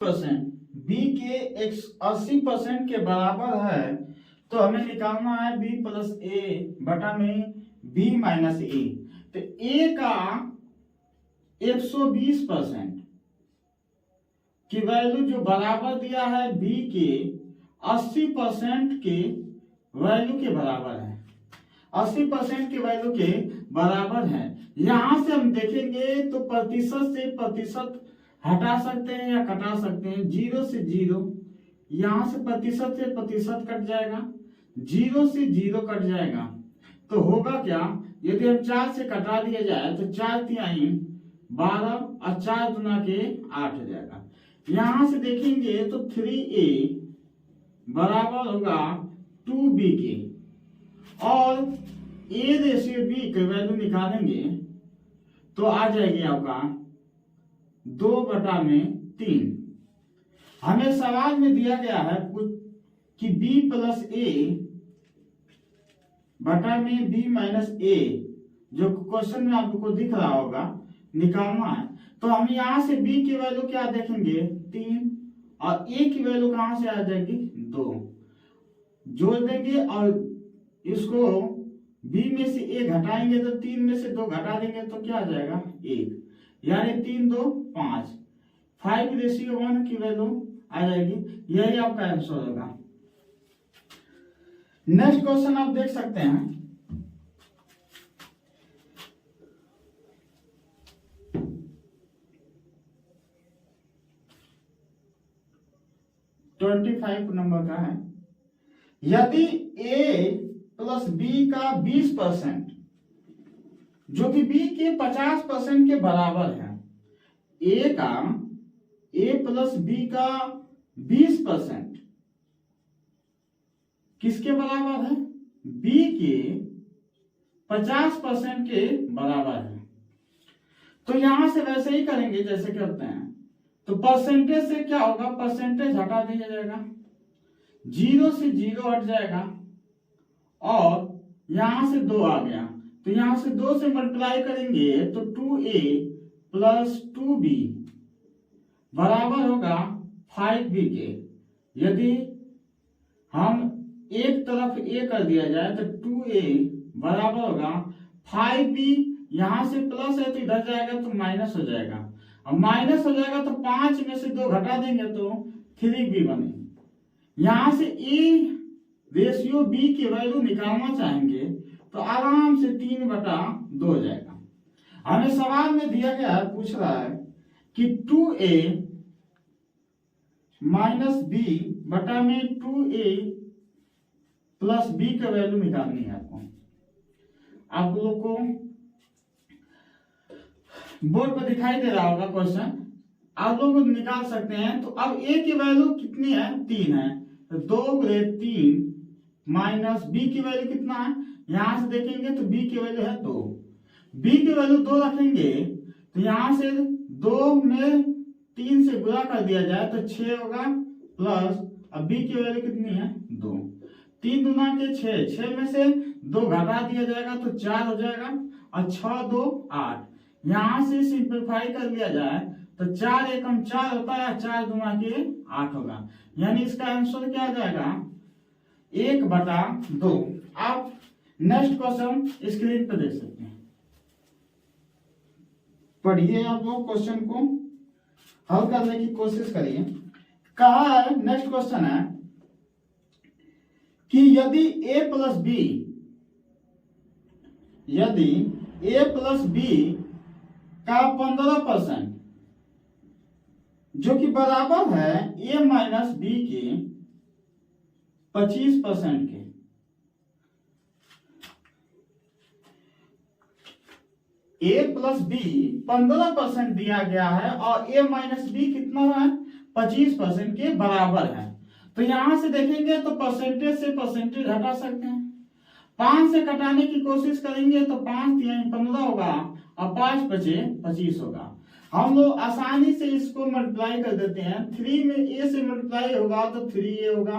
B के 80% के बराबर है, तो हमें निकालना है बी प्लस ए बटा में बी माइनस ए। तो ए का 120% की वैल्यू जो बराबर दिया है बी के 80% के वैल्यू के बराबर है, 80% के वैल्यू के बराबर है। यहां से हम देखेंगे तो प्रतिशत से प्रतिशत हटा सकते हैं या घटा सकते हैं। 0 से 0, यहां से प्रतिशत कट जाएगा, 0 से 0 कट जाएगा। तो होगा क्या, यदि हम 4 से कटा दिया जाए तो 4 तिहाई 12 और 4 गुना के 8 हो जाएगा। यहां से देखेंगे तो 3a बराबर होगा 2b के, और a रेशियो b के वैल्यू निकालेंगे तो आ जाएगी आपका 2/3। हमें सवाल में दिया गया है कुछ कि b प्लस ए बटा में b माइनस ए, जो क्वेश्चन में आपको दिख रहा होगा, निकालना है। तो हम यहां से b की वैल्यू क्या देखेंगे 3, और a की वैल्यू कहां से आ जाएगी 2, जोड़ देंगे और इसको b में से a घटाएंगे तो 3 में से 2 घटा देंगे तो क्या आ जाएगा 1, यानी 3 2 5, 5:1 की वैल्यू आ जाएगी। यही आपका आंसर होगा। नेक्स्ट क्वेश्चन आप देख सकते हैं, नंबर का है। यदि a प्लस बी का 20% जो कि b के 50% के बराबर है, a प्लस बी का 20% किसके बराबर है, b के 50% के बराबर है। तो यहां से वैसे ही करेंगे जैसे करते हैं। तो परसेंटेज से क्या होगा, परसेंटेज हटा दिया जाएगा, 0 से 0 हट जाएगा, और यहां से 2 आ गया। तो यहां से 2 से मल्टीप्लाई करेंगे तो 2a प्लस 2b बराबर होगा 5b के। यदि हम एक तरफ a कर दिया जाए तो 2a बराबर होगा 5b, यहां से प्लस है तो इधर जाएगा तो माइनस हो जाएगा, और माइनस हो जाएगा तो 5 में से 2 घटा देंगे तो 3b बने। यहां से a रेशियो b की वैल्यू निकालना चाहेंगे तो आराम से 3/2 हो जाएगा। हमें सवाल में दिया गया है, पूछ रहा है कि 2a माइनस b बटा में 2a प्लस b का वैल्यू निकालनी है आपको। आप लोग को बोर्ड पर दिखाई दे रहा होगा क्वेश्चन, आप लोग निकाल सकते हैं। तो अब a की वैल्यू कितनी है 3 है, तो 2/3 माइनस b की वैल्यू कितना है, यहां से देखेंगे तो b की वैल्यू है 2, b की वैल्यू 2 रखेंगे तो यहां से 2 में 3 से गुणा कर दिया जाए तो 6 होगा, प्लस अब b की वैल्यू कितनी है 2, 3 दूना के 6, 6 में से 2 घटा दिया जाएगा तो 4 हो जाएगा, और 6 2 8, यहां से सिंपलीफाई कर लिया जाए तो 4 एकम 4 होता है, 4 दूना के 8 होगा। यानी इसका आंसर क्या आ जाएगा 1/2। आप नेक्स्ट क्वेश्चन स्क्रीन पर देख सकते हैं, पढ़िए आप लोग, क्वेश्चन को हल करने की कोशिश करिए। कहा है, नेक्स्ट क्वेश्चन है कि यदि a प्लस b का 15% जो कि बराबर है a माइनस b के 25% के, a प्लस b 15% दिया गया है और a माइनस b कितना है 25% के बराबर है। तो यहां से देखेंगे तो परसेंटेज से परसेंटेज हटा सकते हैं। 5 से कटाने की कोशिश करेंगे तो 5 तिहाई 15 होगा, और 5 बचे 25 होगा। हम लोग आसानी से इसको मल्टीप्लाई कर देते हैं। 3 में a से मल्टीप्लाई होगा तो 3a होगा,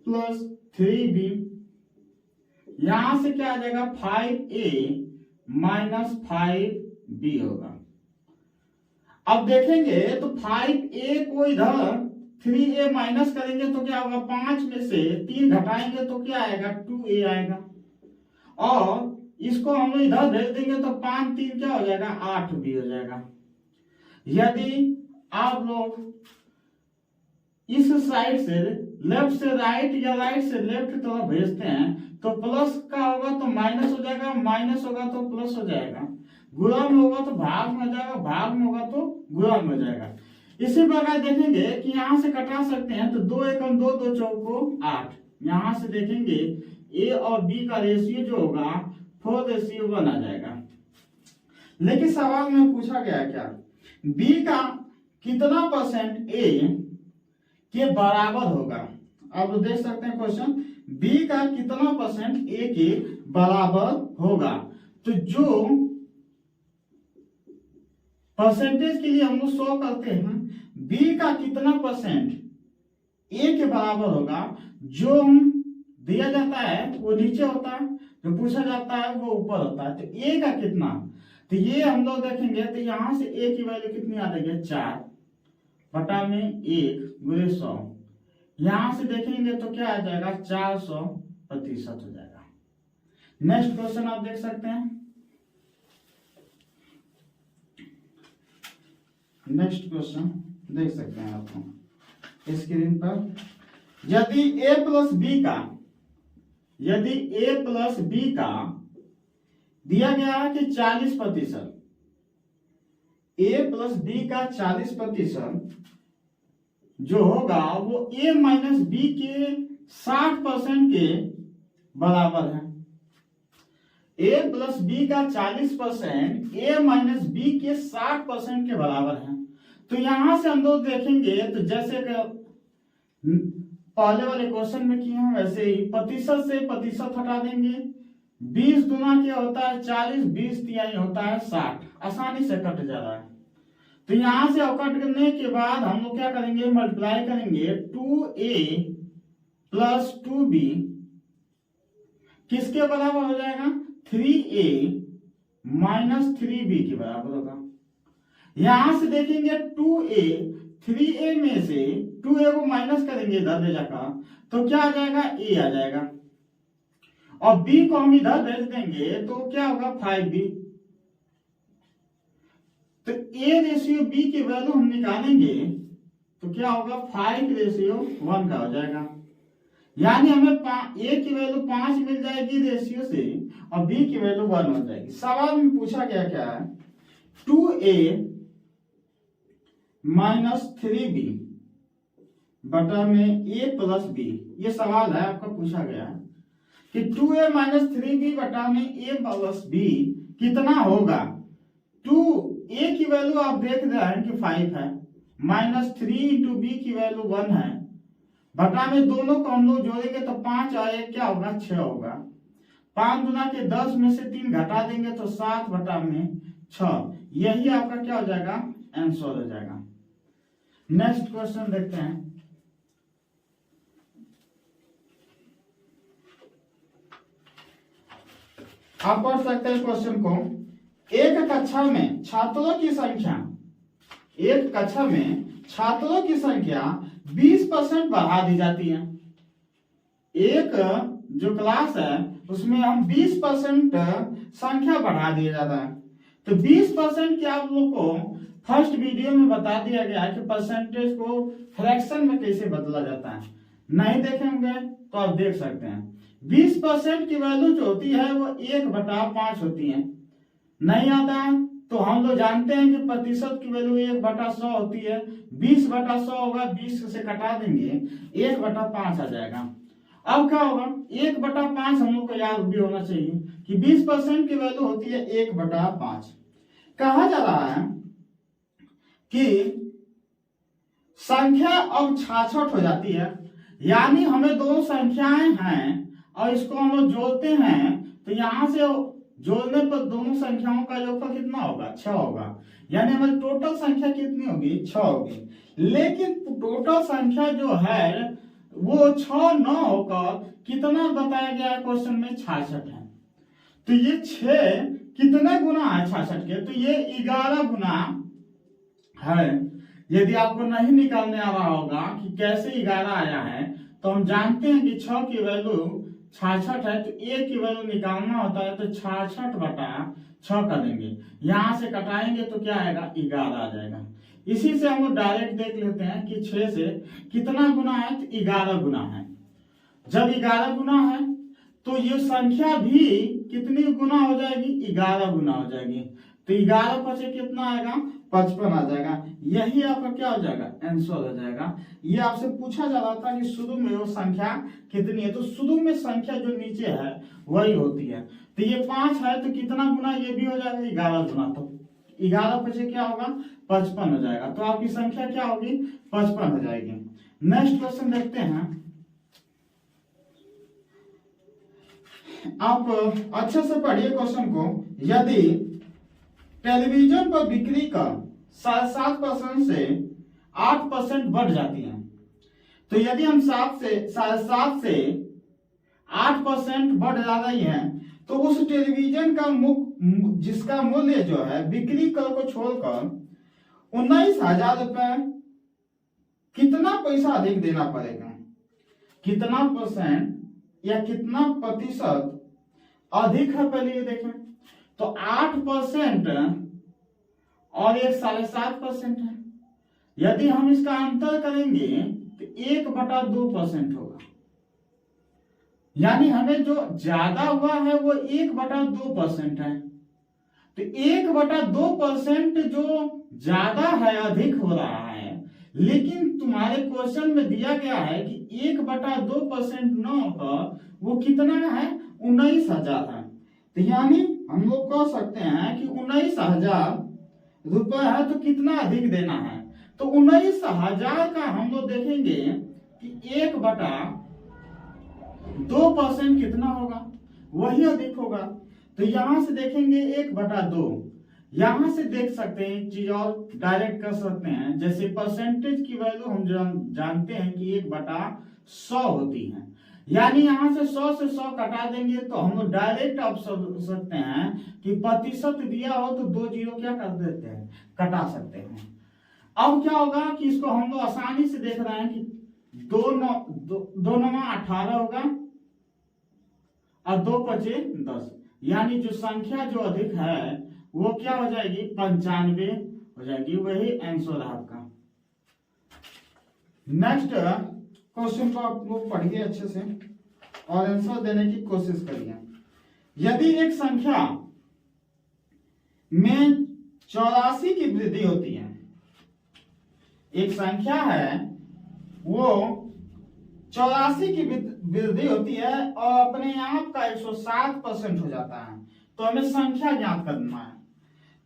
प्लस 3b, यहां से क्या आ जाएगा 5a माइनस 5b होगा। अब देखेंगे तो 5a को इधर 3a माइनस करेंगे तो क्या होगा, 5 में से 3 घटाएंगे तो क्या आएगा, 2a आएगा। और इसको हम लोग इधर भेज देंगे तो 5 3 क्या हो जाएगा, 8b हो जाएगा। यदि आप लोग इस साइड से लेफ्ट से राइट या राइट से लेफ्ट की तरफ भेजते हैं तो प्लस का होगा तो माइनस हो जाएगा, माइनस होगा तो प्लस हो जाएगा, गुणा में होगा तो भाग में हो जाएगा, भाग में होगा तो गुणा में हो जाएगा। इसी प्रकार देखेंगे कि यहाँ से कटा सकते हैं तो 2 एकम 2, 2 चौको 8। यहाँ से देखेंगे ए और बी का रेशियो जो होगा 4:1 आ जाएगा। लेकिन सवाल में पूछा गया क्या, बी का कितना परसेंट ए के बराबर होगा। अब देख सकते हैं क्वेश्चन, बी का कितना परसेंट ए के बराबर होगा। तो जो परसेंटेज के लिए हम लोग 100 करते हैं, बी का कितना परसेंट ए के बराबर होगा, जो दिया जाता है वो नीचे होता है, जो पूछा जाता है वो ऊपर होता है। तो ए का कितना, तो ये हम लोग देखेंगे तो यहां से ए की वैल्यू कितनी आ जाएगी, 4 बटा में 1 गुणे 100। यहां से देखेंगे तो क्या आ जाएगा, 400% हो जाएगा। नेक्स्ट क्वेश्चन आप देख सकते हैं। नेक्स्ट क्वेश्चन देख सकते हैं आपको स्क्रीन पर। यदि a प्लस बी का दिया गया है कि 40%, a प्लस बी का 40% जो होगा वो a माइनस बी के 60% के बराबर है। a प्लस बी का 40% a माइनस बी के 60% के बराबर है। तो यहां से हम लोग देखेंगे तो जैसे पहले वाले क्वेश्चन में किए हैं वैसे ही प्रतिशत से प्रतिशत हटा देंगे। 20 गुना क्या होता है 40, 20 तिहाई होता है 60, आसानी से कट जा रहा है। तो यहां से कट करने के बाद हम लोग क्या करेंगे, मल्टीप्लाई करेंगे 2a प्लस 2b किसके बराबर हो जाएगा, 3a माइनस 3b के बराबर होगा। यहां से देखेंगे 2a 3a में से 2a को माइनस करेंगे इधर ले जाकर तो क्या आ जाएगा, a आ जाएगा। और b को हम इधर भेज देंगे तो क्या होगा 5b। तो a रेशियो b की वैल्यू हम निकालेंगे तो क्या होगा 5:1 का हो जाएगा। यानी हमें a की वैल्यू 5 मिल जाएगी रेशियो से और b की वैल्यू 1 हो जाएगी। सवाल में पूछा गया क्या है, 2a माइनस 3b बटा में a प्लस b। ये सवाल है आपका पूछा गया है कि 2a माइनस 3b बटा में a प्लस b कितना होगा। 2a की वैल्यू आप देख रहे हैं कि 5 है, माइनस 3 इंटू b की वैल्यू 1 है, बटा में दोनों को हम लोग जोड़ेंगे तो 5 और 1 क्या होगा, 6 होगा। 5 गुना के 10 में से 3 घटा देंगे तो 7 बटा में 6। यही आपका क्या हो जाएगा, आंसर हो जाएगा। नेक्स्ट क्वेश्चन देखते हैं। आप पढ़ सकते हैं क्वेश्चन को, एक कक्षा में छात्रों की संख्या 20% बढ़ा दी जाती है। एक जो क्लास है उसमें हम 20% संख्या बढ़ा दिया जाता है। तो 20% के आप लोग को फर्स्ट वीडियो में बता दिया गया है कि परसेंटेज को फ्रैक्शन में कैसे बदला जाता है। नहीं देखे होंगे तो आप देख सकते हैं। 20% की वैल्यू जो होती है वो 1/5 होती है। नहीं आता तो हम लोग जानते हैं कि प्रतिशत की वैल्यू 1/100 होती है। 20/100 होगा, 20 से कटा देंगे 1/5 आ जाएगा। अब क्या होगा, 1/5 हम लोग को याद भी होना चाहिए कि 20% की वैल्यू होती है 1/5। कहा जा रहा है कि संख्या अब 66 हो जाती है, यानी हमें दो संख्याएं हैं और इसको हम लोग जोड़ते हैं तो यहां से जोड़ने पर दोनों संख्याओं का योगफल कितना होगा, 6 होगा। यानी हमारी टोटल संख्या कितनी होगी, 6 होगी। लेकिन टोटल संख्या जो है वो 6 न होकर कितना बताया गया है क्वेश्चन में, 66 है। तो ये 6 कितने गुना है 66 के, तो ये 11 गुना है। यदि आपको नहीं निकालने आ रहा होगा कि कैसे 11 आया है, तो हम जानते हैं कि 6 की वैल्यू 66 है, तो a की वैल्यू निकालना होता है तो 66/6 करेंगे, यहां से कटाएंगे तो क्या आएगा 11 आ जाएगा। इसी से हम लोग डायरेक्ट देख लेते हैं कि 6 से कितना गुना है, तो 11 गुना है। जब 11 गुना है तो ये संख्या भी कितनी गुना हो जाएगी, 11 गुना हो जाएगी। तो 11 पचे कितना आएगा, 55 आ जाएगा। यही आपका क्या हो जाएगा, आंसर हो जाएगा। ये आपसे पूछा जा रहा था कि शुरू में वो संख्या कितनी है, तो शुरू में संख्या जो नीचे है वही होती है। तो ये 5 है तो कितना गुना ये भी हो जाएगा, 11 गुना। तो 11 पचे क्या होगा, 55 हो जाएगा। तो आपकी संख्या क्या होगी, 55 हो जाएगी। नेक्स्ट क्वेश्चन देखते हैं। आप अच्छे से पढ़िए क्वेश्चन को। यदि टेलीविजन पर बिक्री का 7.5% से 8% बढ़ जाती है, तो यदि हम 7 से 8% बढ़ जा रही है, तो उस टेलीविजन का जिसका मूल्य जो है बिक्री कर को छोड़कर 19,000 रुपए, कितना पैसा अधिक देना पड़ेगा, कितना परसेंट या कितना प्रतिशत अधिक है, पहले ये देखें। तो 8% और एक 7.5% है। यदि हम इसका अंतर करेंगे तो 1/2% होगा। यानी हमें जो ज्यादा हुआ है वो 1/2% है। तो 1/2% जो ज्यादा है, अधिक हो रहा है, लेकिन तुम्हारे क्वेश्चन में दिया गया है कि 1/2% न होकर वो कितना है, 19,000 है। तो यानी हम लोग कह सकते हैं कि 19,000 रुपए है, तो कितना अधिक देना है। तो 19,000 का हम लोग देखेंगे कि 1/2% कितना होगा, वही अधिक होगा। तो यहां से देखेंगे 1/2, यहां से देख सकते हैं एक चीज और डायरेक्ट कर सकते हैं। जैसे परसेंटेज की वैल्यू हम जानते हैं कि 1/100 होती है, यानी यहां से 100 से 100 कटा देंगे तो हम लोग डायरेक्ट अब सकते हैं कि प्रतिशत दिया हो तो 2 जीरो क्या कर देते हैं, कटा सकते हैं। अब क्या होगा कि इसको हम लोग आसानी से देख रहे हैं कि 2 9 18 होगा और 2 पचे 10, यानी जो संख्या जो अधिक है वो क्या हो जाएगी, 95 हो जाएगी। वही आंसर है आपका। नेक्स्ट क्वेश्चन को आप लोग पढ़िए अच्छे से और आंसर देने की कोशिश करिए। यदि एक संख्या में 84 की वृद्धि होती है, एक संख्या है वो 84 की वृद्धि होती है और अपने आप का 107% हो जाता है, तो हमें संख्या ज्ञात करना है।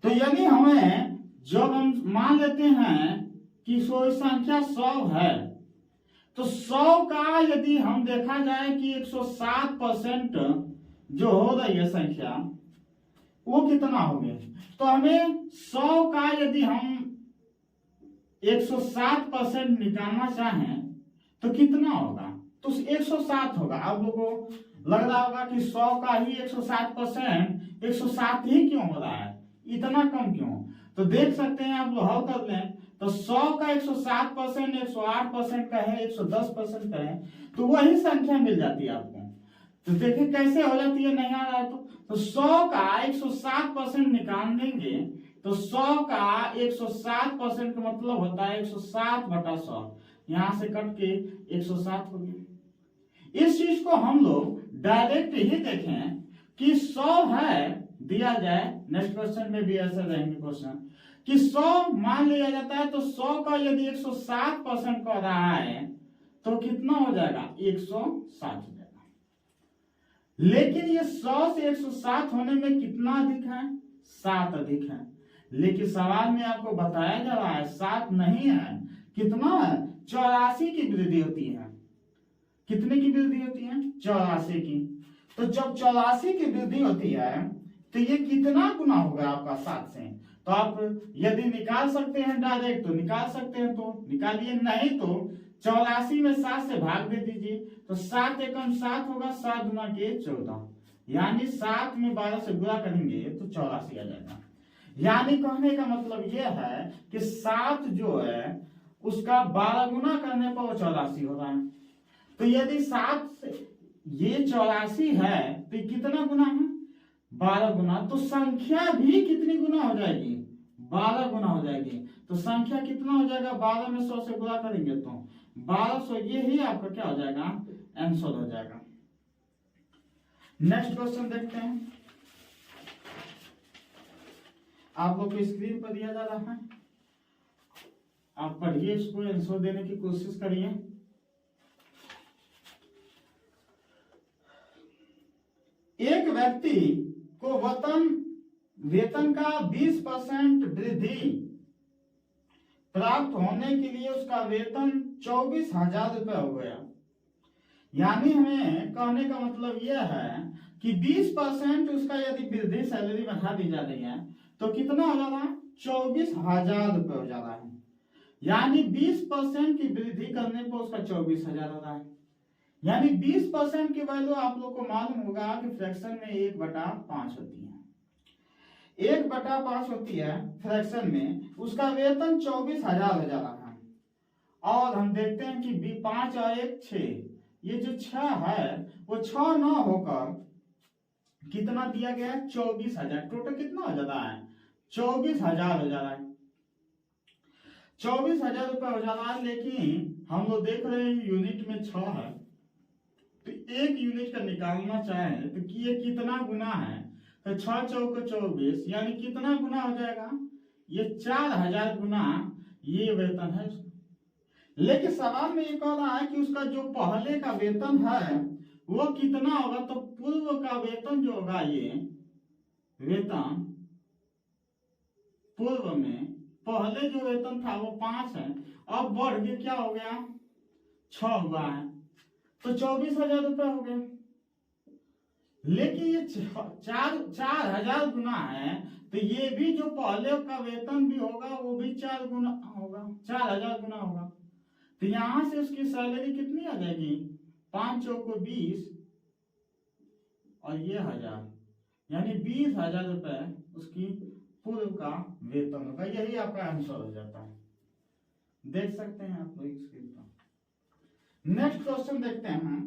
तो यदि हमें, जब हम मान लेते हैं कि कोई संख्या 100 है, तो 100 का यदि हम देखा जाए कि 107% जो हो रही है संख्या, वो कितना हो गया। तो हमें 100 का यदि हम 107% निकालना चाहें तो कितना होगा, तो 107 होगा। आप लोगों को लग रहा होगा कि 100 का ही 107%, 107 ही क्यों हो रहा है, इतना कम क्यों। तो देख सकते हैं आप लोग हल कर लें, तो 100 का 107%, 108% का है, 110% का है, तो वही संख्या मिल जाती है आपको। तो देखिए कैसे हो जाती है, नहीं आ रहा है तो 100 का 107% निकाल देंगे, तो 100 का 107% का मतलब होता है 107/100, यहां से कट के 107 हो गया। इस चीज को हम लोग डायरेक्ट ही देखें कि 100 है दिया जाए, नेक्स्ट क्वेश्चन में भी ऐसा रहेंगे क्वेश्चन कि 100 मान लिया जाता है, तो 100 का यदि 107% कर रहा है तो कितना हो जाएगा, 107 हो जाएगा। लेकिन ये 100 से 107 होने में कितना अधिक है, 7 अधिक है। लेकिन सवाल में आपको बताया जा रहा है 7 नहीं है, कितना है, 84 की वृद्धि होती है। कितने की वृद्धि होती है, 84 की। तो जब 84 की वृद्धि होती है तो ये कितना गुना होगा आपका 7 से। तो आप यदि निकाल सकते हैं डायरेक्ट तो निकाल सकते हैं, तो निकालिए, नहीं तो 84 में 7 से भाग दे दीजिए, तो 7 एकम 7 होगा, 7 गुना के 14, यानी 7 में 12 से गुणा करेंगे तो 84 आ जाएगा। यानी कहने का मतलब यह है कि 7 जो है उसका 12 गुना करने पर वो 84 हो रहा है। तो यदि 7 से ये 84 है तो कितना गुना है? 12 गुना। तो संख्या भी कितनी गुना हो जाएगी? 12 गुना हो जाएगी। तो संख्या कितना हो जाएगा? 12 में 100 से गुणा करेंगे तो 1200। ये ही आपका क्या हो जाएगा? आंसर हो जाएगा। नेक्स्ट क्वेश्चन देखते हैं। आप लोग को स्क्रीन पर दिया जा रहा है, आप पढ़िए, इसको आंसर देने की कोशिश करिए। एक व्यक्ति को वेतन का 20% वृद्धि प्राप्त होने के लिए उसका वेतन 24,000 रुपये हो गया। यानी हमें कहने का मतलब यह है कि 20% उसका यदि वृद्धि सैलरी बढ़ा दी जा रही है तो कितना हो जा रहा है? 24,000 रुपये हो जा रहा है। यानी 20% की वृद्धि करने पर उसका 24,000 हो रहा है। यानी 20% की वैल्यू आप लोग को मालूम होगा कि फ्रैक्शन में 1/5 होती है। 1/5 होती है फ्रैक्शन में, उसका वेतन 24,000 हो जा रहा है। और हम देखते हैं कि 5 और 1 6, ये जो 6 है वो 6 न होकर कितना दिया गया है? 24,000। टोटल कितना हो जाता है? 24,000 हो जा रहा है। 24,000 रुपये हो जा रहा है। लेकिन हम लोग देख रहे हैं यूनिट में 6 है, तो 1 यूनिट का निकालना चाहे तो कि ये कितना गुना है? तो 6 चौक 24, यानी कितना गुना हो जाएगा? ये 4,000 गुना ये वेतन है उसका। लेकिन सवाल में ये कह रहा है कि उसका जो पहले का वेतन है वो कितना होगा? तो पूर्व का वेतन जो होगा, ये वेतन पूर्व में पहले जो वेतन था वो 5 है, अब बढ़ के क्या हो गया? 6 हुआ है, तो 24,000 रुपये हो गए। लेकिन ये 4,000 गुना है, तो ये भी जो पहले का वेतन भी होगा वो भी 4 गुना होगा, 4,000 गुना होगा। तो यहां से उसकी सैलरी कितनी आ जाएगी? 5 चौक 20 और ये 1000, यानी 20,000 रुपये उसकी पूर्व का वेतन होगा। यही आपका आंसर हो जाता है। देख सकते हैं आप लोग स्क्रीन पर। नेक्स्ट क्वेश्चन देखते हैं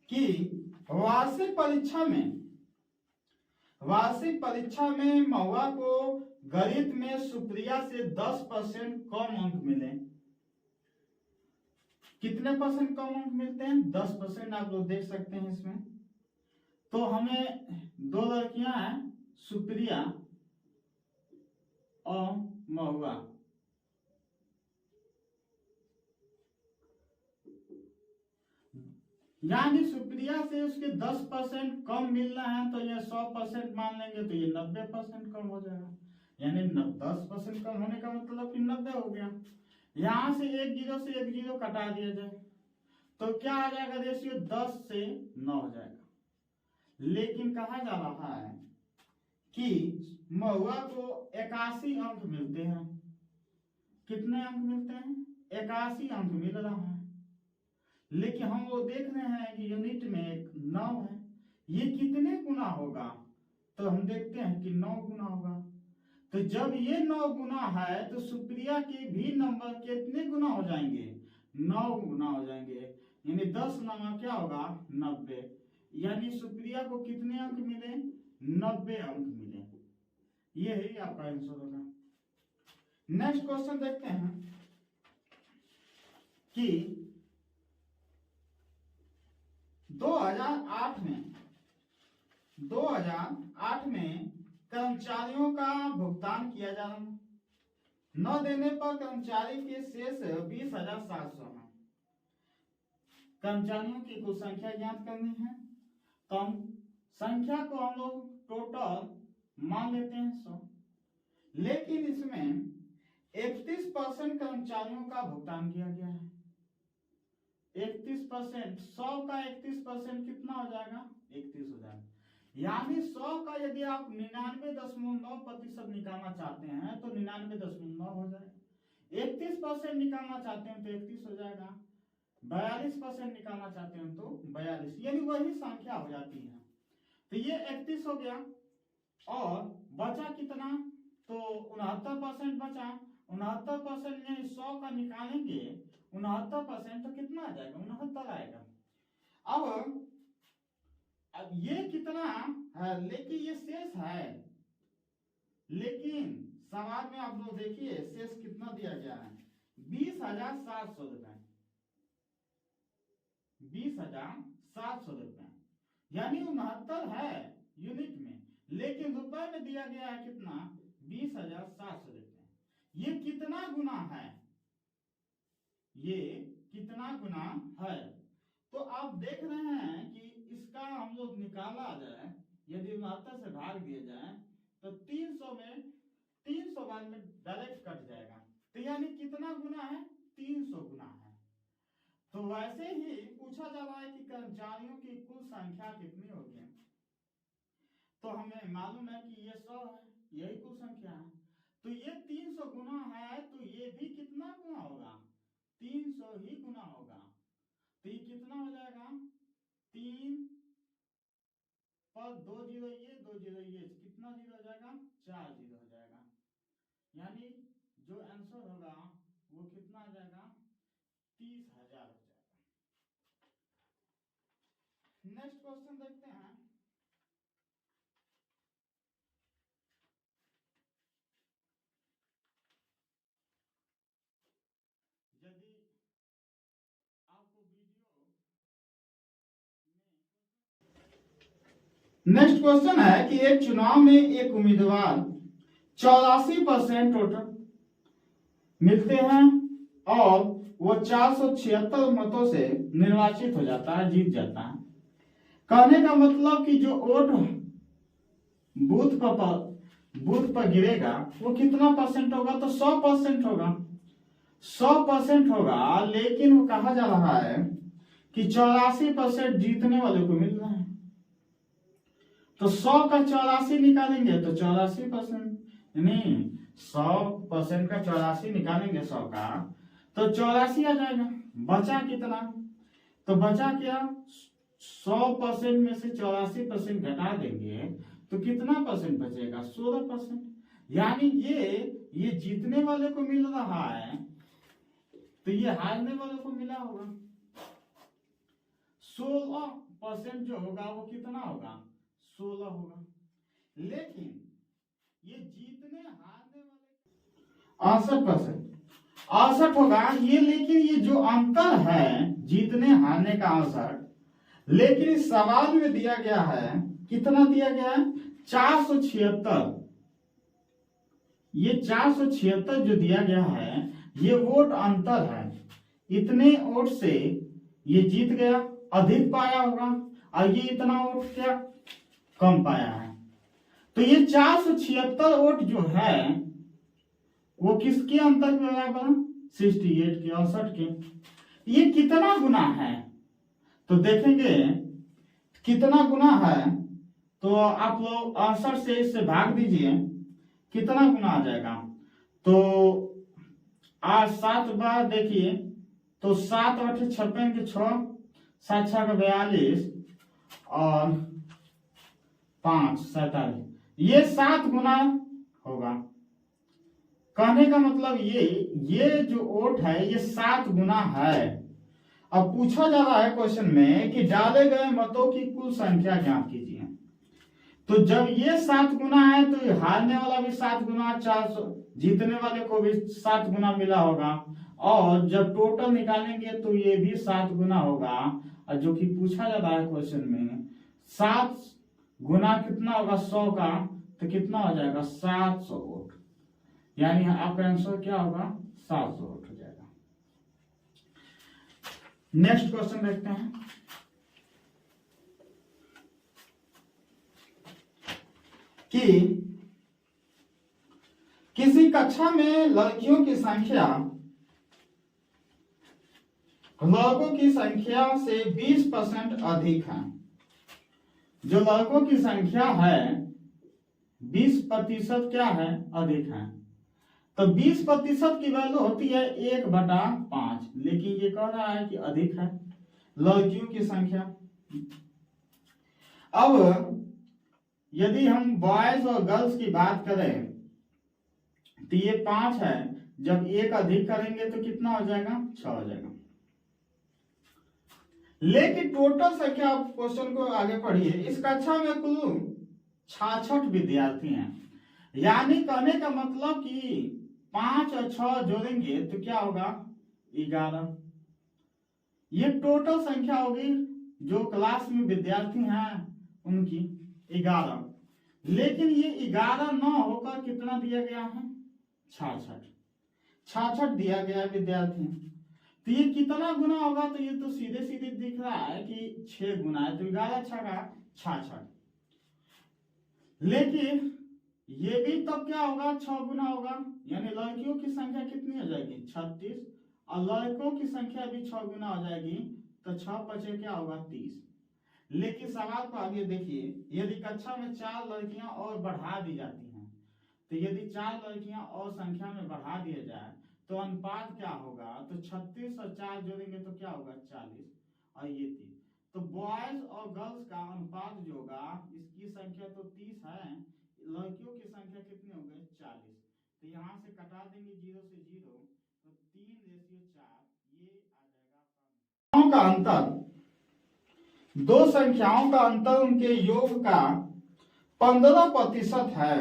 कि वार्षिक परीक्षा में महुआ को गणित में सुप्रिया से 10% कम अंक मिले। कितने परसेंट कम अंक मिलते हैं? 10%। आप लोग देख सकते हैं इसमें। तो हमें 2 लड़कियां हैं, सुप्रिया और महुआ। यानी सुप्रिया से उसके 10% कम मिलना है, तो ये 100% मान लेंगे तो ये 90% कम हो जाएगा। यानी 10% कम होने का मतलब कि 90 हो गया। यहां से 1 जीरो से 1 जीरो कटा दिया जाए तो क्या आ जाएगा? रेशियो 10 से 9 हो जाएगा। लेकिन कहा जा रहा है कि महुआ को 81 अंक मिलते हैं। कितने अंक मिलते हैं? 81 अंक मिल रहा है। लेकिन हम वो देख रहे हैं कि यूनिट में 9 है, ये कितने गुना होगा? तो हम देखते हैं कि 9 गुना होगा। तो जब ये 9 गुना है तो सुप्रिया के भी नंबर कितने गुना हो जाएंगे? 9 गुना हो जाएंगे। यानी 10 नमा क्या होगा? 90। यानी सुप्रिया को कितने अंक मिले? 90 अंक मिले। यही आपका आंसर होगा। नेक्स्ट क्वेश्चन देखते हैं कि 2008 में कर्मचारियों का भुगतान किया जा रहा है। न देने पर कर्मचारी के शेष 20,700 है। कर्मचारियों की कुल संख्या ज्ञात करनी है, तो हम संख्या को हम लोग टोटल मान लेते हैं 100। लेकिन इसमें 31% कर्मचारियों का भुगतान किया गया है। 31%, 100 का 31% कितना हो जाएगा? 31 हो जाएगा। यानी 100 का यदि आप 99.9% निकालना चाहते हैं तो 99.9 हो जाएगा। 31% निकालना चाहते हैं तो 31 हो जाएगा। 42% निकालना चाहते हैं तो 42, यानी वही संख्या हो जाती है। तो ये 31 हो गया और बचा कितना, तो 69% बचा। 69% में 100 का निकालेंगे 69% तो कितना आ जाएगा, 69 आएगा। अब ये कितना है, लेकिन ये शेष है, लेकिन सवाल में आप लोग देखिए शेष कितना दिया गया है, 20,700 रुपए, 20,700 रुपए, यानी 69 है यूनिट में, लेकिन रुपए में दिया गया है कितना, 20,700 रुपए। ये कितना गुना है, ये कितना गुना है। तो आप देख रहे हैं कि इसका हम लोग निकाला जाए, यदि 69 से भाग दिया जाए तो 300 में 300 बार में डायरेक्ट कट जाएगा, तो यानी कितना गुना है, 300 गुना है। तो वैसे ही पूछा जा रहा है कि कर्मचारियों की कुल संख्या कितनी होगी, तो हमें मालूम है कि ये 100 है, यही कुल संख्या है। तो ये 300 गुना है, तो ये भी कितना गुना होगा, 300 ही गुना होगा। तो ये कितना हो जाएगा, 3 पर 2 जीरो ये 2 जीरो ये, कितना जीरो हो जाएगा, 4 जीरो हो जाएगा, यानी जो आंसर होगा वो कितना आ जाएगा, 30,000 हो जाएगा। नेक्स्ट क्वेश्चन देखते हैं। यदि आपको वीडियो नेक्स्ट क्वेश्चन है कि एक चुनाव में एक उम्मीदवार 84% टोटल मिलते हैं और वो 476 मतों से निर्वाचित हो जाता है, जीत जाता है। कहने का मतलब कि जो वोट बूथ पर गिरेगा वो कितना परसेंट होगा, तो 100% होगा, 100% होगा। लेकिन वो कहा जा रहा है कि 84% जीतने वाले को मिल रहा है, तो 100 का 84 निकालेंगे तो 84%, नहीं 100% का 84 निकालेंगे 100 का तो 84 आ जाएगा। बचा कितना, तो बचा क्या, 100% में से 84% घटा देंगे तो कितना परसेंट बचेगा, 16%। यानी ये जीतने वाले को मिल रहा है, तो ये हारने वाले को मिला होगा। 16% जो होगा वो कितना होगा, 16 होगा। लेकिन ये जीतने हारने वाले 68% 68 होगा ये, लेकिन ये जो अंतर है जीतने हारने का 68, लेकिन इस सवाल में दिया गया है, कितना दिया गया है, 476। ये 476 जो दिया गया है ये वोट अंतर है, इतने वोट से ये जीत गया, अधिक पाया होगा, और ये इतना वोट क्या कम पाया है। तो ये 476 वोट जो है वो किसके अंतर के बराबर है, 68 के, 68 के। ये कितना गुना है, तो देखेंगे कितना गुना है, तो आप लोग 68 से इससे भाग दीजिए, कितना गुना आ जाएगा, तो 8 7 बार देखिए, तो 7 8 56 के 6 7 6 का 42 और 5 47, ये 7 गुना होगा। कहने का मतलब ये जो वोट है ये 7 गुना है। अब पूछा जा रहा है क्वेश्चन में कि डाले गए मतों की कुल संख्या ज्ञात कीजिए। तो जब ये 7 गुना है तो हारने वाला भी 7 गुना, 400 जीतने वाले को भी 7 गुना मिला होगा, और जब टोटल निकालेंगे तो ये भी 7 गुना होगा। और जो कि पूछा जा रहा है क्वेश्चन में 7 गुना कितना होगा 100 का, तो कितना हो जाएगा 700 वोट, यानी आपका आंसर क्या होगा 700 वोट हो जाएगा। नेक्स्ट क्वेश्चन देखते हैं कि किसी कक्षा में लड़कियों की संख्या लड़कों की संख्या से 20% अधिक है। जो लड़कों की संख्या है 20% क्या है, अधिक है। तो 20% की वैल्यू होती है 1/5, लेकिन ये कह रहा है कि अधिक है लड़कियों की संख्या। अब यदि हम बॉयज और गर्ल्स की बात करें तो ये 5 है, जब एक अधिक करेंगे तो कितना हो जाएगा, 6 हो जाएगा। लेकिन टोटल संख्या, क्वेश्चन को आगे पढ़िए, इस कक्षा में कुल 66 विद्यार्थी हैं, यानी कहने का मतलब कि 5 और 6 जोड़ेंगे तो क्या होगा, 11। ये टोटल संख्या होगी जो क्लास में विद्यार्थी हैं उनकी 11। लेकिन ये 11 न होकर कितना दिया गया है, 66 दिया गया है विद्यार्थी। तो ये कितना गुना होगा, तो ये तो सीधे सीधे दिख रहा है कि 6 गुना है, तो 11 छका 66। लेकिन ये भी तब क्या होगा, 6 गुना होगा, यानी लड़कियों की संख्या कितनी हो जाएगी, 36, और लड़कों की संख्या भी 6 गुना हो जाएगी, तो 6 पचे क्या होगा, 30। लेकिन सवाल को आगे देखिए, यदि कक्षा में 4 लड़कियां और बढ़ा दी जाती हैं, तो यदि 4 लड़कियां और संख्या में बढ़ा दिया जाए तो अनुपात क्या होगा, तो 36 और 4 जोड़ेंगे तो क्या होगा, 40, और ये 30। तो बॉयज और गर्ल्स का अनुपात जो होगा, इसकी संख्या तो 30 है, लड़कियों की संख्या कितनी हो गई, 40। तो यहाँ से कटा देंगे 0 से 0, तो 3:4, ये आ जाएगा का अंतर। दो संख्याओं का अंतर उनके योग का 15% है।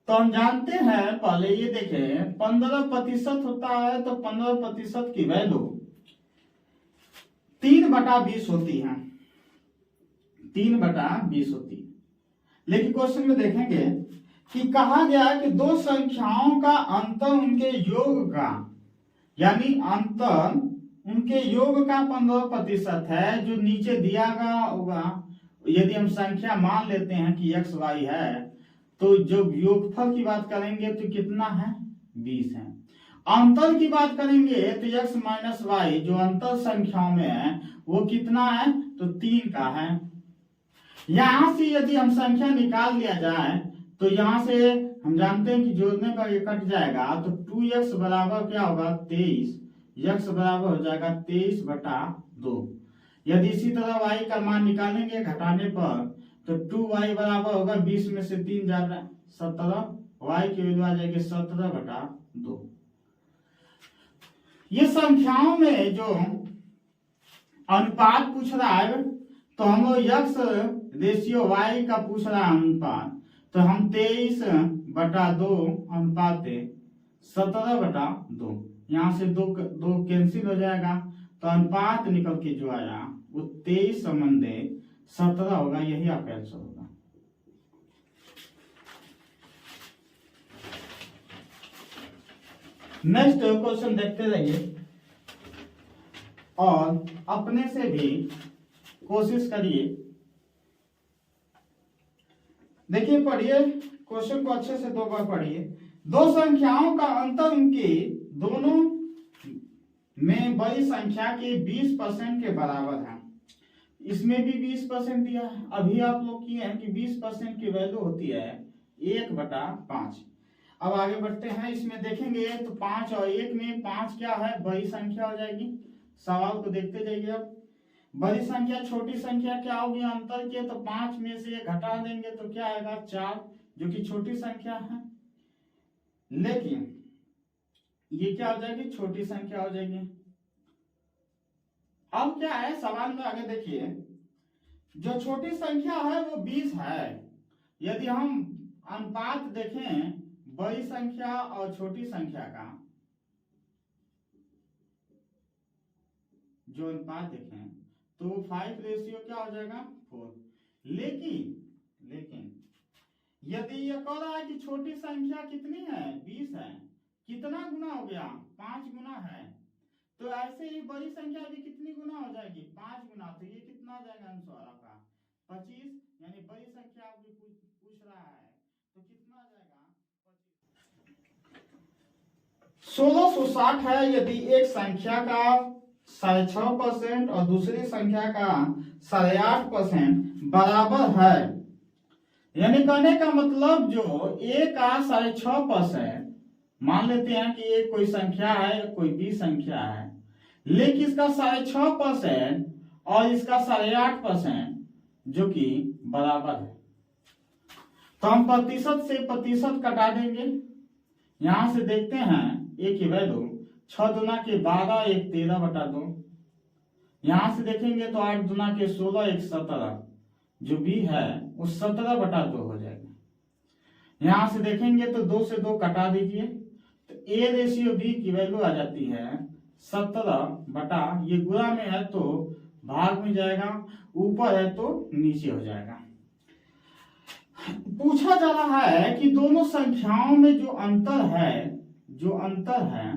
तो हम जानते हैं, पहले ये देखें, 15% होता है तो 15% की वैल्यू 3/20 होती है, 3/20 होती है। लेकिन क्वेश्चन में देखेंगे कि कहा गया है कि दो संख्याओं का अंतर उनके योग का, यानी अंतर उनके योग का 15% है, जो नीचे दिया गया होगा। यदि हम संख्या मान लेते हैं कि x y है, तो जो योगफल की बात करेंगे तो कितना है, 20 है। अंतर की बात करेंगे तो x माइनस वाई जो अंतर संख्याओं में है वो कितना है, तो 3 का है। यहां से यदि हम संख्या निकाल लिया जाए तो यहां से हम जानते हैं कि जोड़ने पर ये कट जाएगा, तो 2x बराबर क्या होगा, 23, x बराबर हो जाएगा 23/2। यदि इसी तरह y का मान निकालेंगे घटाने पर, तो 2y बराबर होगा 20 में से 3 जा रहा है 17, y की वैल्यू आ जाएगी 17/2। ये संख्याओं में जो अनुपात पूछ रहा है, तो हम लोग x रेशियो y का पूछ रहा है अनुपात, तो हम 23/2 अनुपात 17/2, यहाँ से दो कैंसिल हो जाएगा, तो अनुपात निकल के जो आया वो 23/17 होगा। यही आपका आंसर होगा। नेक्स्ट क्वेश्चन देखते रहिए और अपने से भी कोशिश करिए। देखिए, पढ़िए क्वेश्चन को अच्छे से 2 बार पढ़िए। दो संख्याओं का अंतर उनकी दोनों में बड़ी संख्या के 20% के बराबर है। इसमें भी 20% दिया है। अभी आप लोग किए हैं कि 20% की वैल्यू होती है 1/5। अब आगे बढ़ते हैं, इसमें देखेंगे तो 5 और 1 में 5 क्या है, बड़ी संख्या हो जाएगी। सवाल को देखते जाइए। अब बड़ी संख्या छोटी संख्या क्या होगी अंतर के, तो 5 में से घटा देंगे तो क्या आएगा, 4, जो कि छोटी संख्या है। लेकिन ये क्या हो जाएगी, छोटी संख्या हो जाएगी। अब क्या है सवाल में, आगे देखिए, जो छोटी संख्या है वो 20 है। यदि हम अनुपात देखें बड़ी संख्या और छोटी संख्या का, जो अनुपात देखें तो 5 रेशियो क्या हो जाएगा, 4। लेकिन यदि ये कह रहा है कि छोटी संख्या कितनी है, 20 है, कितना गुना हो गया, 5 गुना है, तो ऐसे ही बड़ी संख्या भी कितनी गुना हो जाएगी, 5 गुना। तो ये कितना हो जाएगा आंसर आपका 25, यानी बड़ी संख्या आपको पूछ रहा है तो कितना आ जाएगा 1660 है। यदि एक संख्या का 6.5% और दूसरी संख्या का 8.5% बराबर है, यानी कहने का मतलब जो a का 6.5%, मान लेते हैं कि एक कोई संख्या है, कोई b संख्या है, लेकिन इसका 6.5% और इसका 8.5% जो कि बराबर है, तो हम प्रतिशत से प्रतिशत कटा देंगे। यहां से देखते हैं ए की वैल्यू 6 दुना के 12 1 13/2। यहां से देखेंगे तो 8 दुना के 16 1 17, जो बी है वो 17/2 हो जाएगा। यहां से देखेंगे तो 2 से 2 कटा दीजिए, तो ए रेशियो बी की वैल्यू आ जाती है 17 ये गुणा में है तो भाग में जाएगा, ऊपर है तो नीचे हो जाएगा। पूछा जा रहा है कि दोनों संख्याओं में जो अंतर है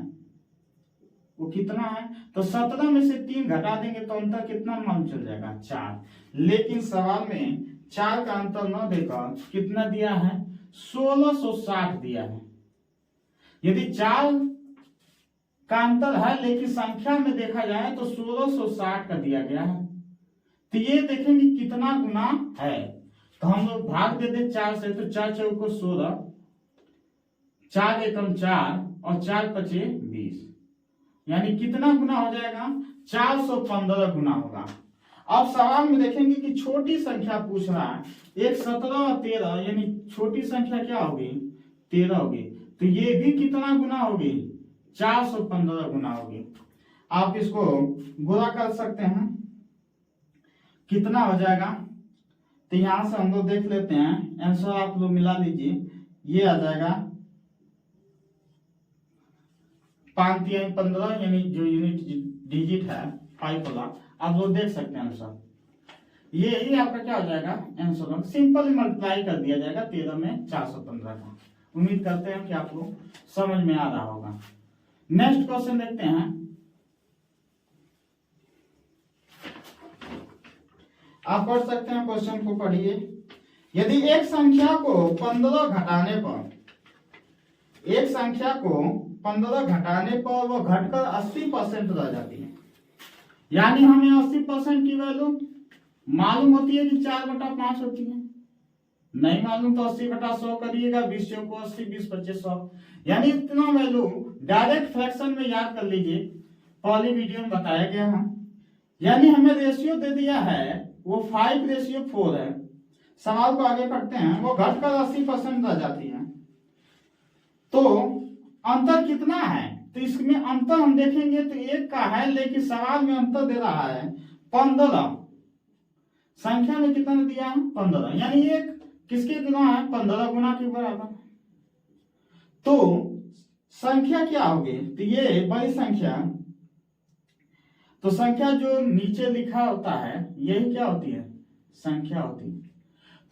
वो कितना है। तो 17 में से 3 घटा देंगे तो अंतर कितना मालूम चल जाएगा, 4। लेकिन सवाल में 4 का अंतर न देकर कितना दिया है, 1660 दिया है। यदि 4 का अंतर है लेकिन संख्या में देखा जाए तो 1660 का दिया गया है। तो ये देखेंगे कितना गुना है, तो हम लोग भाग दे दे 4 से, तो 4 चौको 16, 4 एकम 4 और 4 पचे 20, यानी कितना गुना हो जाएगा, 415 गुना होगा। अब सवाल में देखेंगे कि छोटी संख्या पूछ रहा है, एक 17 और 13, यानी छोटी संख्या क्या होगी, 13 होगी। तो ये भी कितना गुना होगी, 415 गुना होगी। आप इसको गुणा कर सकते हैं, कितना हो जाएगा। तो यहां से हम लोग देख लेते हैं, आंसर आप लोग मिला लीजिए। ये आ जाएगा 5 3 15, यानी जो यूनिट डिजिट है 5 वाला, आप लोग देख सकते हैं आंसर। ये ही आपका क्या हो जाएगा, आंसर सिंपल मल्टीप्लाई कर दिया जाएगा 13 में 415 का। उम्मीद करते हैं कि आप लोग समझ में आ रहा होगा। नेक्स्ट क्वेश्चन देखते हैं। आप पढ़ सकते हैं, क्वेश्चन को पढ़िए। यदि एक संख्या को 15 घटाने पर, एक संख्या को 15 घटाने पर वो घटकर 80% रह जाती है, यानी हमें 80% की वैल्यू मालूम होती है कि 4/5 होती है, नहीं मालूम तो 80/100 करिएगा, 20 को 80, 20 25 100, यानी इतना वैल्यू डायरेक्ट फ्रैक्शन में याद कर लीजिए, पहले वीडियो में बताया गया है। यानी हमें रेशियो दे दिया है वो 5:4 है। सवाल को आगे पढ़ते हैं। वो घटकर 80% रह जाती है, तो अंतर कितना है, तो इसमें अंतर हम देखेंगे तो 1 का है, लेकिन सवाल में अंतर दे रहा है 15। संख्या में कितना दिया है, 15, यानी 1 किसके गुना है, 15 गुना के बराबर। तो संख्या क्या होगी, तो ये बड़ी संख्या, तो संख्या जो नीचे लिखा होता है यही क्या होती है, संख्या होती है।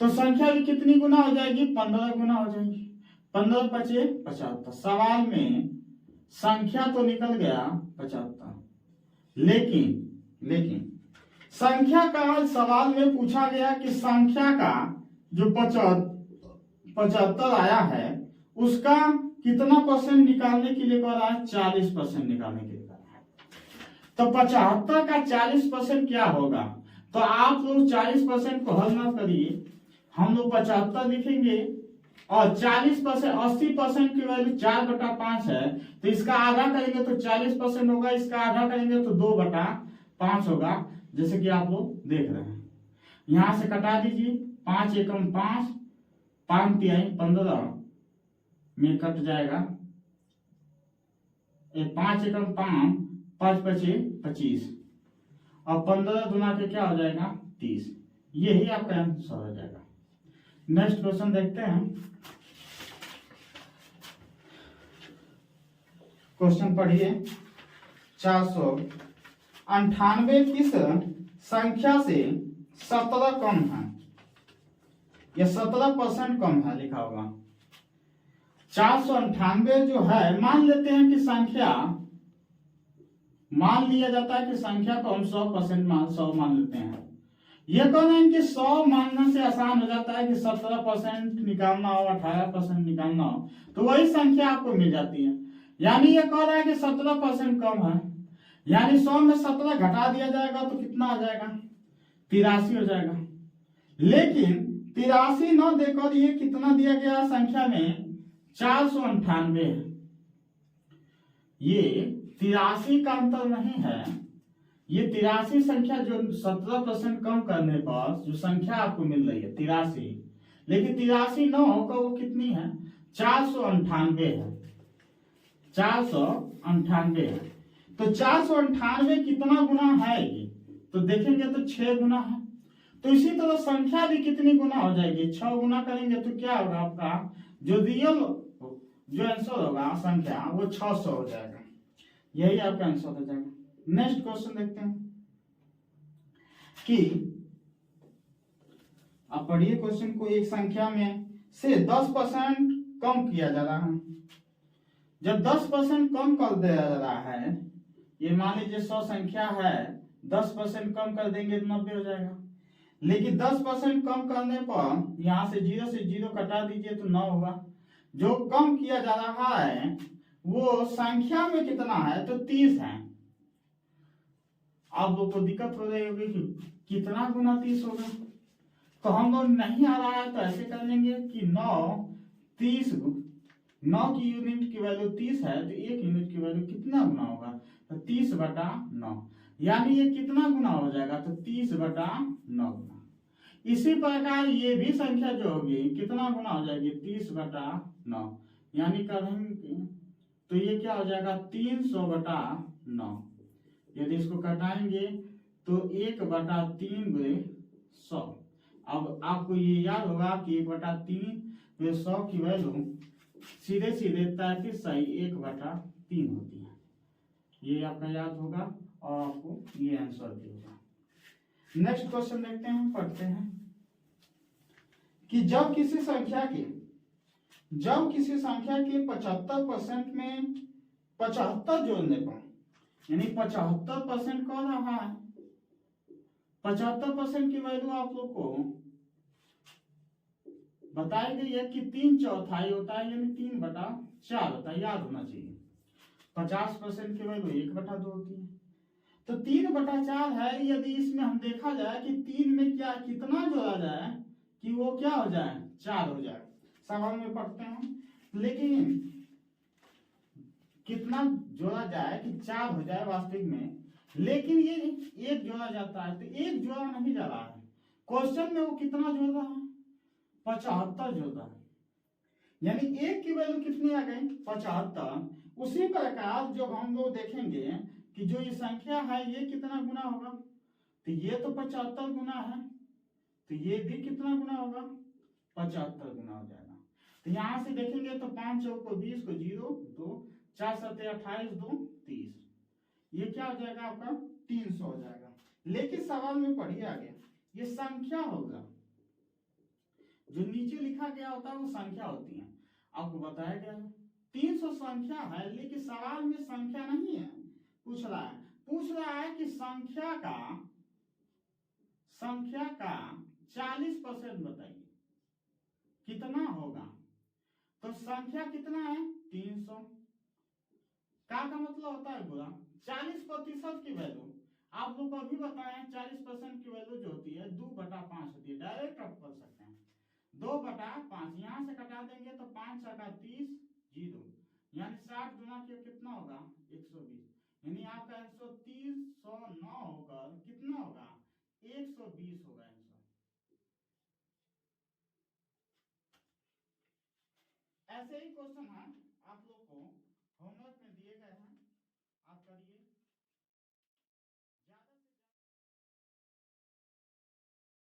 तो संख्या भी कितनी गुना हो जाएगी, 15 गुना हो जाएगी। 15 पचे 75। सवाल में संख्या तो निकल गया 75, लेकिन संख्या का सवाल में पूछा गया कि संख्या का जो 75 आया है उसका कितना परसेंट निकालने के लिए कह रहा है, 40% निकालने के लिए कह रहा है। तो 75 का 40% क्या होगा, तो आप लोग 40% को हल ना करिए, हम लोग 75 लिखेंगे और 40%, 80% की वैल्यू 4/5 है, तो इसका आधा करेंगे तो 40% होगा, इसका आधा करेंगे तो 2/5 होगा, जैसे कि आप लोग देख रहे हैं। यहां से कटा दीजिए, 5 एकम 5, 5 तिहाई 15 में कट जाएगा, 5 एकम 5, 5 पचे 25 और 15 दुना के क्या हो जाएगा, 30। यही आपका आंसर हो जाएगा। नेक्स्ट क्वेश्चन देखते हैं। क्वेश्चन पढ़िए। 498 किस संख्या से 17 कम है, या 17% कम है लिखा होगा। 498 जो है, मान लेते हैं कि संख्या, मान लिया जाता है कि संख्या को हम 100% मान लेते हैं। यह कहना है कि 100 मानने से आसान हो जाता है कि 17% निकालना हो, 18% निकालना हो, तो वही संख्या आपको मिल जाती है। यानी ये कह रहा है कि 17% कम है, यानी 100 में 17 घटा दिया जाएगा तो कितना आ जाएगा, 83 हो जाएगा। लेकिन 83 न देकर ये कितना दिया गया संख्या में, 498 है। ये 83 का अंतर नहीं है, ये 83 संख्या जो 17% कम करने पर जो संख्या आपको मिल रही है 83, लेकिन 83 9 होगा वो कितनी है, 498 है, 498 है। तो 498 कितना गुना है ये, तो देखेंगे तो 6 गुना है। तो इसी तरह संख्या भी कितनी गुना हो जाएगी, 6 गुना करेंगे तो क्या होगा आपका जो रियल जो आंसर होगा संख्या वो 600 हो जाएगा। यही आपका आंसर हो जाएगा। नेक्स्ट क्वेश्चन देखते हैं कि आप पढ़िए क्वेश्चन को। एक संख्या में से 10% कम किया जा रहा है। जब 10% कम कर दिया जा रहा है, ये मान लीजिए 100 संख्या है, 10% कम कर देंगे तो 90 हो जाएगा। लेकिन 10% कम करने पर यहां से 0 कटा दीजिए तो 9 होगा। जो कम किया जा रहा है वो संख्या में कितना है, तो 30 है। आप लोग को दिक्कत हो रही होगी कि कितना गुना 30 होगा, तो हम लोग नहीं आ रहा है तो ऐसे कर लेंगे कि 9 की यूनिट की वैल्यू 30 है तो 1 यूनिट की वैल्यू कितना गुना होगा, तो 30/9, यानी ये कितना गुना हो जाएगा, तो 30/9 गुना। इसी प्रकार ये भी संख्या जो होगी कितना गुना हो जाएगी, 30/9, यानी करेंगे तो ये क्या हो जाएगा 300/9। यदि इसको घटाएंगे तो 1/3 गुणे 100। अब आपको ये याद होगा कि 1/3 में 100 की वैल्यू सीधे सीधे 33 सही 1/3 होती है। ये आपका याद होगा और आपको ये आंसर भी होगा। नेक्स्ट क्वेश्चन देखते हैं, पढ़ते हैं कि जब किसी संख्या के 75% में 75 जोड़ने पर, यानी 75% कह रहा है, 75% की वैल्यू आप लोग को बताई गई है कि 3/4 होता है, यानी 3/4 होता है, याद होना चाहिए। 50% की वैल्यू 1/2 होती है, तो 3/4 है। यदि इसमें हम देखा जाए कि 3 में क्या कितना जोड़ा जाए कि वो क्या हो जाए, 4 हो जाए। सवाल में पढ़ते हैं, लेकिन कितना जोड़ा जाए कि 4 हो जाए वास्तविक में, लेकिन ये एक जोड़ा जाता है, तो एक जोड़ा नहीं जा रहा है। क्वेश्चन में वो कितना जोड़ रहा है, 75 जोड़ रहा है, यानी एक की वैल्यू कितनी आ गई, 75। उसी प्रकार जो हम लोग देखेंगे कि जो ये संख्या है ये कितना गुना होगा, तो ये तो 75 गुना है, तो ये भी कितना गुना होगा, 75 गुना हो जाएगा। तो यहां से देखेंगे तो 5 चौक को 20 को 0 2 4 7 28 2 30, ये क्या हो जाएगा आपका 300 हो जाएगा। लेकिन सवाल में पढ़िए आगे, ये संख्या होगा, जो नीचे लिखा गया होता है वो संख्या होती है। आपको बताया गया है 300 संख्या है, लेकिन सवाल में संख्या नहीं है, पूछ रहा है कि संख्या का 40% बताइए कितना होगा। तो संख्या कितना है 300 का मतलब होता है गुणा 40% की वैल्यू। आप लोग को अभी बताए 40% की वैल्यू जो होती है 2/5 होती है, डायरेक्ट आप कर सकते हैं 2/5। यहां से कटा देंगे तो 5 × 30 0, यानी 60 गुना कितना होगा 120, यानी आपका आंसर 309 होकर कितना होगा 120 होगा आंसर। ऐसे ही क्वेश्चन है आप लोग को होमवर्क में दिए गए हैं, आप करिए।